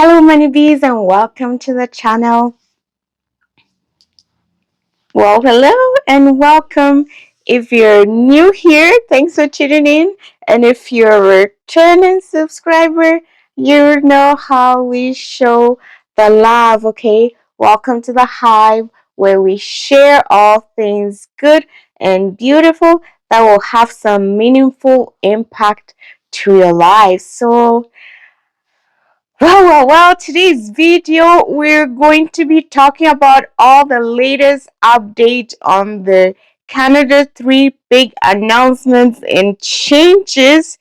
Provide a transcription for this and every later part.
Hello, MannieBs, and welcome to the channel. Well, hello and welcome. If you're new here, thanks for tuning in. And if you're a returning subscriber, you know how we show the love, okay? Welcome to the Hive, where we share all things good and beautiful that will have some meaningful impact to your life. So, well, today's video, we're going to be talking about all the latest updates on the Canada 3 big announcements and changes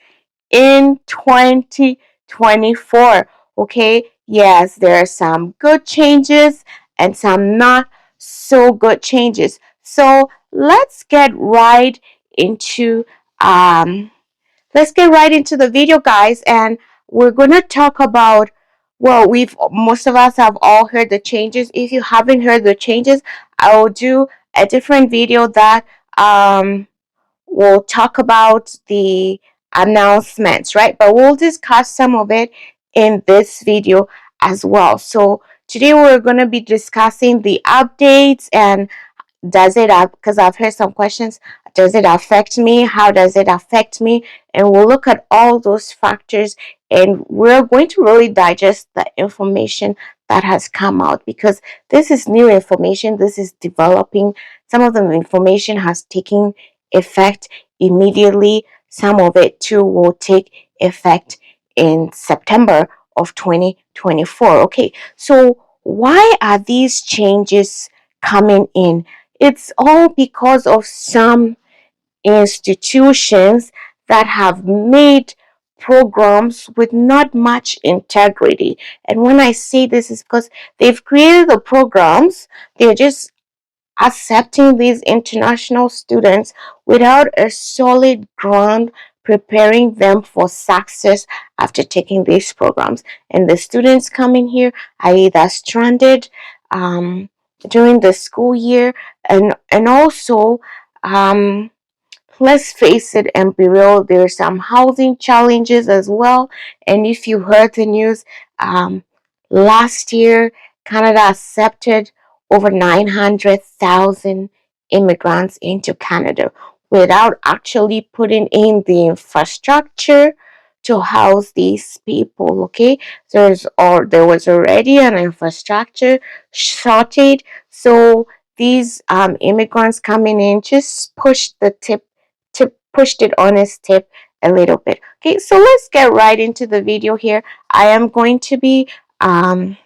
in 2024. Okay, yes, there are some good changes and some not so good changes. So into um let's get right into the video, guys, and we're going to talk about, well, we've most of us have all heard the changes. If you haven't heard the changes, I will do a different video that will talk about the announcements, right? But we'll discuss some of it in this video as well. So today we're going to be discussing the updates and does it, because I've heard some questions, does it affect me, how does it affect me, and we'll look at all those factors, and we're going to really digest the information that has come out, because this is new information, this is developing. Some of the information has taken effect immediately, some of it too will take effect in September of 2024. Okay, so why are these changes coming in? It's all because of some institutions that have made programs with not much integrity. And when I say this, is because they've created the programs, they're just accepting these international students without a solid ground preparing them for success after taking these programs. And the students coming here are either stranded during the school year, and also um, let's face it and be real, there are some housing challenges as well. And if you heard the news, um, last year, Canada accepted over 900,000 immigrants into Canada without actually putting in the infrastructure to house these people. Okay, there was already an infrastructure shortage, so these immigrants coming in just pushed it on its tip a little bit. Okay, so let's get right into the video here. I am going to be um,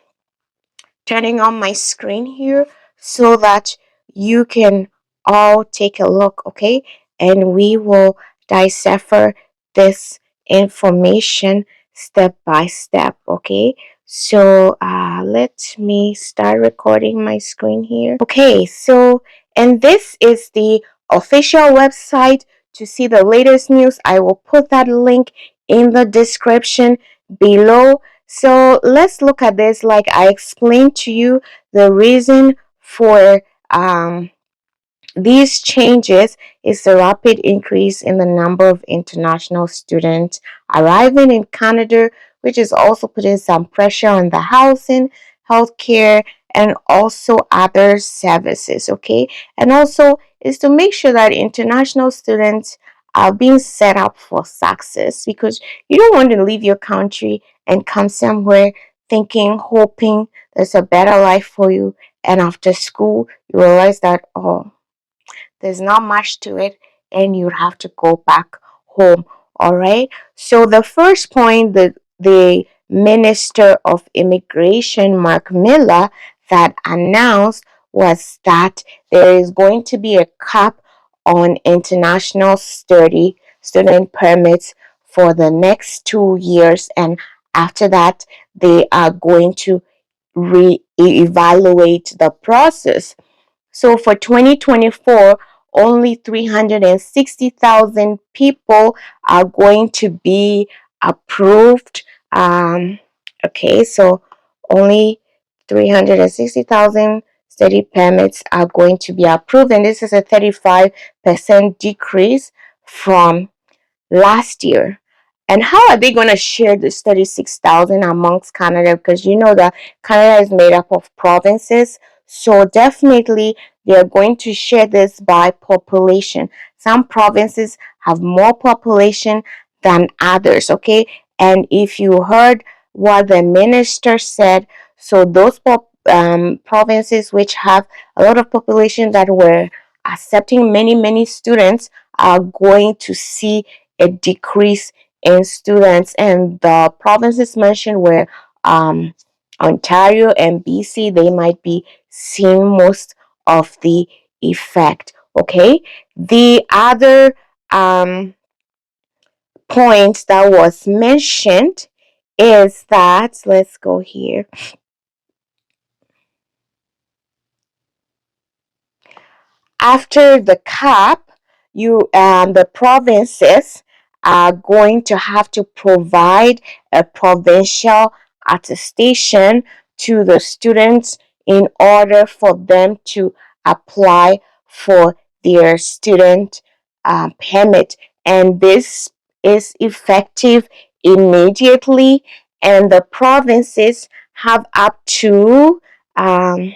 turning on my screen here so that you can all take a look, okay? And we will decipher this information step by step, okay? So let me start recording my screen here. Okay, so, and this is the official website to see the latest news. I will put that link in the description below. So let's look at this. Like I explained to you, the reason for these changes is the rapid increase in the number of international students arriving in Canada, which is also putting some pressure on the housing, healthcare, and also other services. Okay, and also is to make sure that international students are being set up for success, because you don't want to leave your country and come somewhere thinking, hoping there's a better life for you, and after school you realize that, oh, there's not much to it, and you have to go back home. All right. So the first point that the Minister of Immigration, Marc, that announced was that there is going to be a cap on international student permits for the next 2 years, and after that, they are going to re-evaluate the process. So for 2024, only 360,000 people are going to be approved. Okay, so only 360,000 study permits are going to be approved, and this is a 35% decrease from last year. And how are they going to share this 36,000 amongst Canada? Because you know that Canada is made up of provinces. So definitely they are going to share this by population. Some provinces have more population than others, okay? And if you heard what the minister said, so those provinces which have a lot of population that were accepting many, many students are going to see a decrease in students, and the provinces mentioned were Ontario and BC. They might be seeing most of the effect. Okay, the other point that was mentioned is that, let's go here. After the cap, the provinces are going to have to provide a provincial attestation to the students in order for them to apply for their student permit, and this is effective immediately, and the provinces um,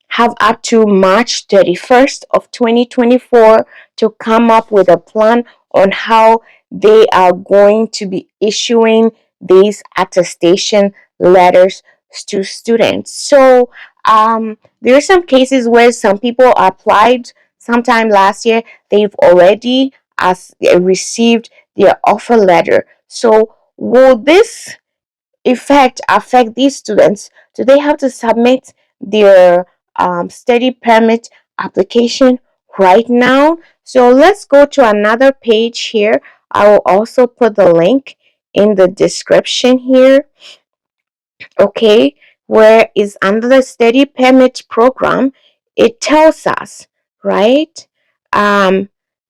have up to March 31st of 2024 to come up with a plan on how they are going to be issuing these attestation letters to students. So there are some cases where some people applied sometime last year. They've already received their offer letter. So will this effect affect these students? Do they have to submit their study permit application right now? So let's go to another page here. I will also put the link in the description here. Okay, where is under the study permit program, it tells us, right? Um,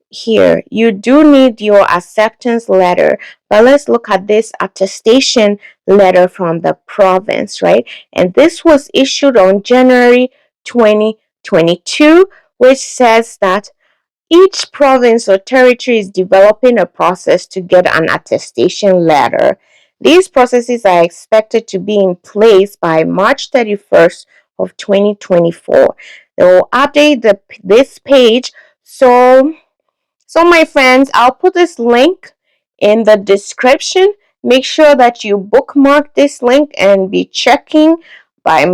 Here, you do need your acceptance letter, but let's look at this attestation letter from the province, right? And this was issued on January 2022, which says that each province or territory is developing a process to get an attestation letter. These processes are expected to be in place by March 31st of 2024. They will update this page. So my friends, I'll put this link in the description. Make sure that you bookmark this link and be checking by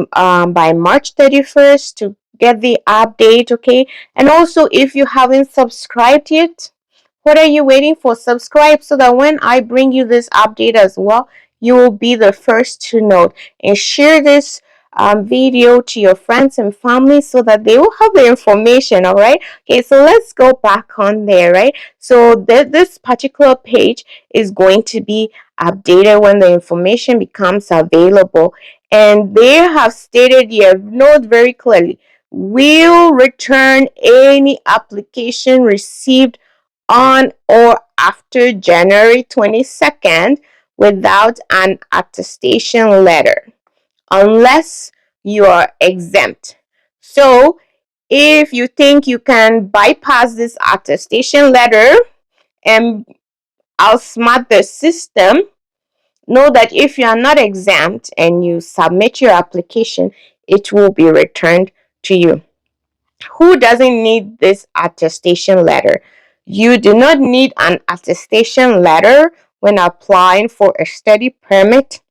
March 31st to get the update, okay? And also, if you haven't subscribed yet, what are you waiting for? Subscribe so that when I bring you this update as well, you will be the first to know. And share this video to your friends and family so that they will have the information. All right. Okay, so let's go back on there, right? So this particular page is going to be updated when the information becomes available. And they have stated here, note very clearly, will return any application received on or after January 22nd without an attestation letter unless you are exempt. So, if you think you can bypass this attestation letter and outsmart the system, know that if you are not exempt and you submit your application, it will be returned to you. Who doesn't need this attestation letter? You do not need an attestation letter when applying for a study permit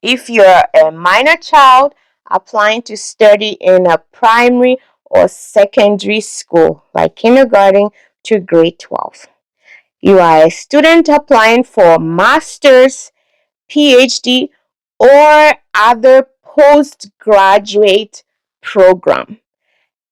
if you're a minor child applying to study in a primary or secondary school, like kindergarten to grade 12. You are a student applying for master's, PhD, or other postgraduate program,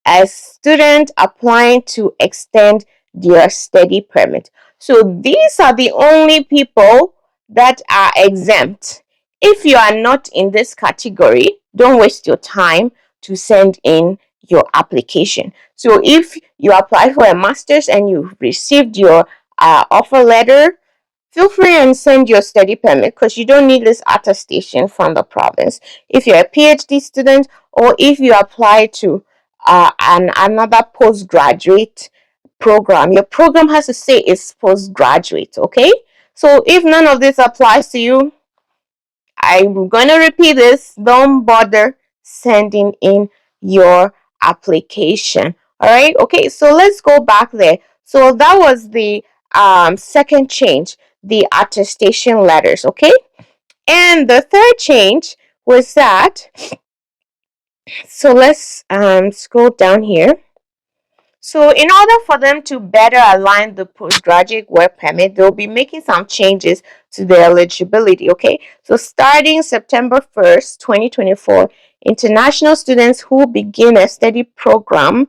a student applying to extend their study permit. So these are the only people that are exempt. If you are not in this category, don't waste your time to send in your application. So if you apply for a master's and you received your offer letter, feel free and send your study permit because you don't need this attestation from the province. If you're a PhD student or if you apply to another postgraduate program. Your program has to say it's postgraduate, okay? So if none of this applies to you, I'm going to repeat this. Don't bother sending in your application. All right. Okay. So let's go back there. So that was the second change, the attestation letters. Okay. And the third change was that, so let's scroll down here. So in order for them to better align the postgraduate work permit, they'll be making some changes to the eligibility, okay? So starting September 1st, 2024, international students who begin a study program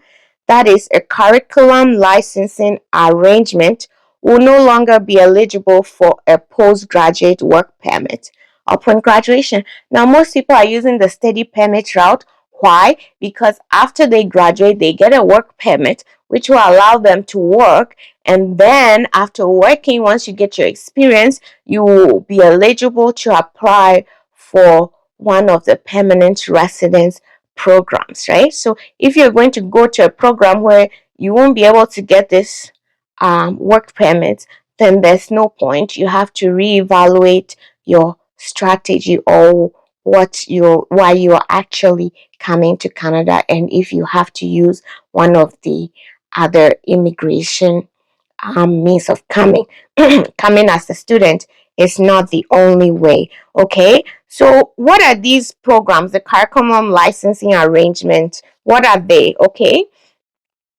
that is a curriculum licensing arrangement will no longer be eligible for a postgraduate work permit upon graduation. Now, most people are using the study permit route. Why? Because after they graduate, they get a work permit, which will allow them to work. And then after working, once you get your experience, you will be eligible to apply for one of the permanent residence programs, right? So if you're going to go to a program where you won't be able to get this work permit, then there's no point. You have to reevaluate your strategy or why you're actually coming to Canada, and if you have to use one of the other immigration means of coming. Coming as a student is not the only way. Okay, so what are these programs? The curriculum licensing arrangement, what are they? Okay,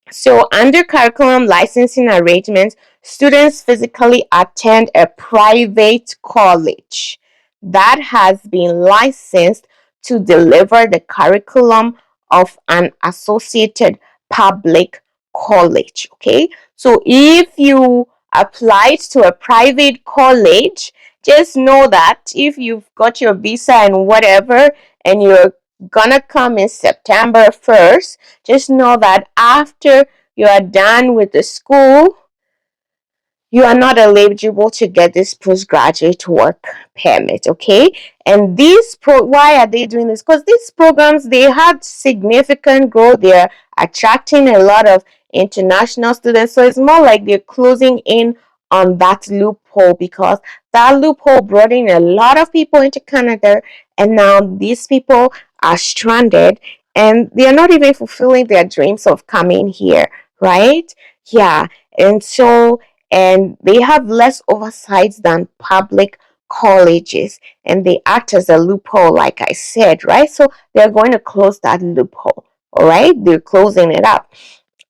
so, under curriculum licensing arrangements, students physically attend a private college that has been licensed to deliver the curriculum of an associated public college. Okay, so if you applied to a private college, just know that if you've got your visa and whatever, and you're gonna come in September 1st, just know that after you are done with the school, you are not eligible to get this postgraduate work permit, okay? And why are they doing this? Because these programs, they had significant growth. They're attracting a lot of international students, so it's more like they're closing in on that loophole, because that loophole brought in a lot of people into Canada, and now these people are stranded and they are not even fulfilling their dreams of coming here, right? Yeah. And so, and they have less oversight than public colleges, and they act as a loophole, like I said, right? So they're going to close that loophole. All right, they're closing it up.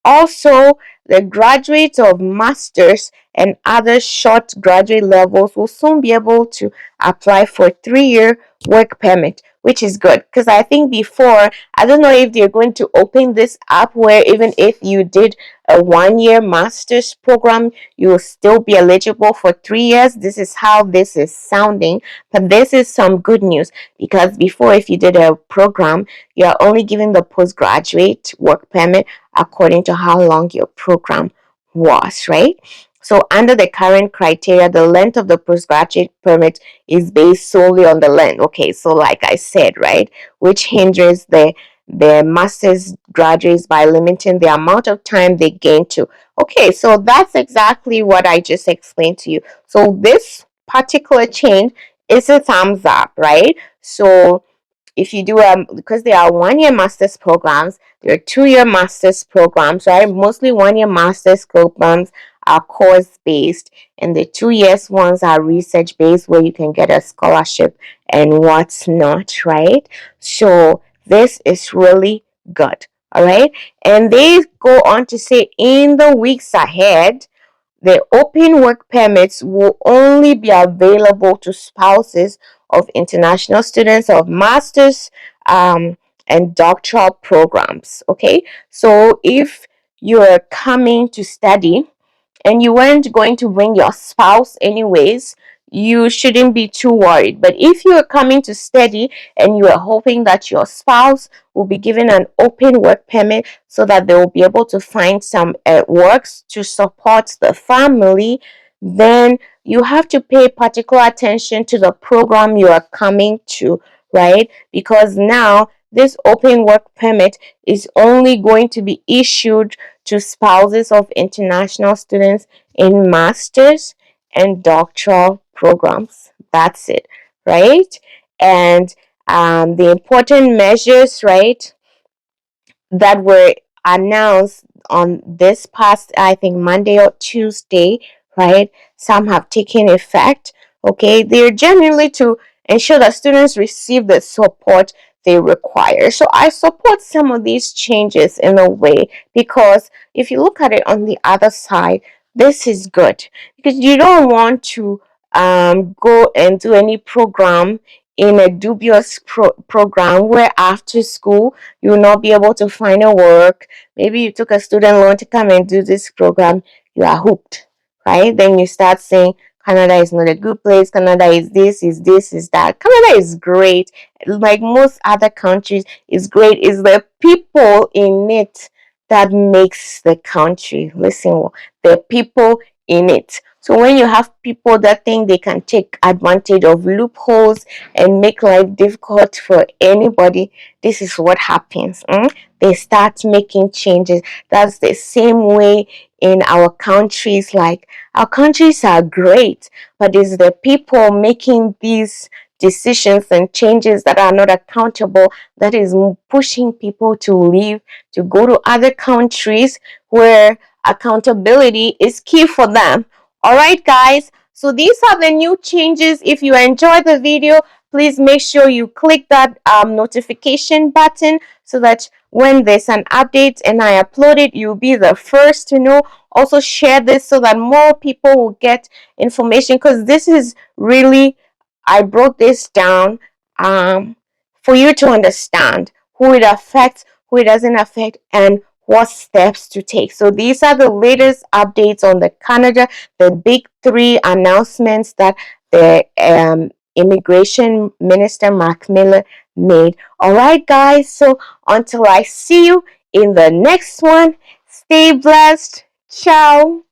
Also, the graduates of masters and other short graduate levels will soon be able to apply for 3-year work permit, which is good, because I think before, I don't know if they're going to open this up where even if you did a 1-year master's program, you will still be eligible for 3 years. This is how this is sounding, but this is some good news, because before, if you did a program, you're only given the postgraduate work permit according to how long your program was, right? So under the current criteria, the length of the postgraduate permit is based solely on the length. Okay, so like I said, right, which hinders the master's graduates by limiting the amount of time they gain to. Okay, so that's exactly what I just explained to you. So this particular change is a thumbs up, right? So if you do because there are 1-year master's programs, there are 2-year master's programs, right? Mostly 1-year master's programs are course based, and the 2 years ones are research based, where you can get a scholarship and what's not, right? So this is really good. All right, and they go on to say in the weeks ahead, the open work permits will only be available to spouses of international students of master's and doctoral programs. Okay, so if you're coming to study and you weren't going to bring your spouse anyways, you shouldn't be too worried. But if you are coming to study and you are hoping that your spouse will be given an open work permit so that they will be able to find some works to support the family, then you have to pay particular attention to the program you are coming to, right? Because now this open work permit is only going to be issued to spouses of international students in master's and doctoral programs. That's it, right? And the important measures, right, that were announced on this past, I think, Monday or Tuesday, right? Some have taken effect. Okay, they're genuinely to ensure that students receive the support they require. So I support some of these changes in a way, because if you look at it on the other side, this is good, because you don't want to go and do any program in a dubious program where after school you will not be able to find a work. Maybe you took a student loan to come and do this program, you are hooked, right? Then you start saying Canada is not a good place, Canada is this, is this, is that. Canada is great, like most other countries, is great. It's the people in it that makes the country. Listen, the people in it. So when you have people that think they can take advantage of loopholes and make life difficult for anybody, this is what happens. They start making changes. That's the same way in our countries. Like, our countries are great, but it's the people making these decisions and changes that are not accountable that is pushing people to leave, to go to other countries where accountability is key for them. All right, guys. So these are the new changes. If you enjoyed the video, please make sure you click that notification button so that when there's an update and I upload it, you'll be the first to know. Also share this so that more people will get information, because this is really, I broke this down for you to understand who it affects, who it doesn't affect, and what steps to take. So these are the latest updates on the Canada, the big three announcements that the Immigration Minister Marc made. All right, guys. So until I see you in the next one, stay blessed. Ciao.